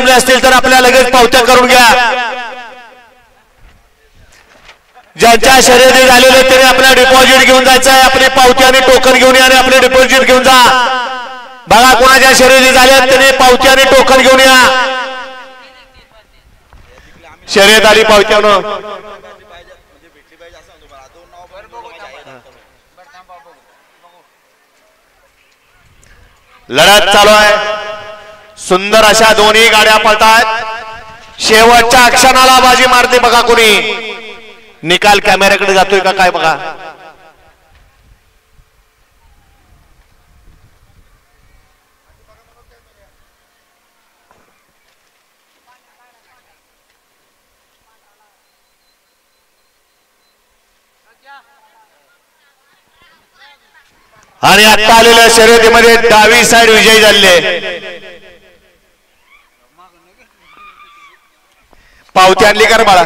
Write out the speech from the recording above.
जमले असतील तर आपल्या लगेच पावत्या करून घ्या। ज्यांच्या शर्यती झालेले त्यांनी आपला डिपॉझिट घेऊन जायचं आहे, आपली पावती आणि टोकन घेऊन या आणि आपले डिपॉझिट घेऊन जा। बघा कोणाच्या शर्यती झाल्या त्यांनी पावती आणि टोकन घेऊन या। शर्यत आली पावत्यानं लढत चालू आहे। सुंदर अशा दोन्ही गाड्या पळतात। शेवटच्या क्षणाला बाजी मारते बघा कोणी। निकाल कॅमेऱ्याकडे जातोय का काय बघा। आणि आता आलेल्या शर्यतीमध्ये डावी साइड विजयी झाले। पावती आणली का बाळा?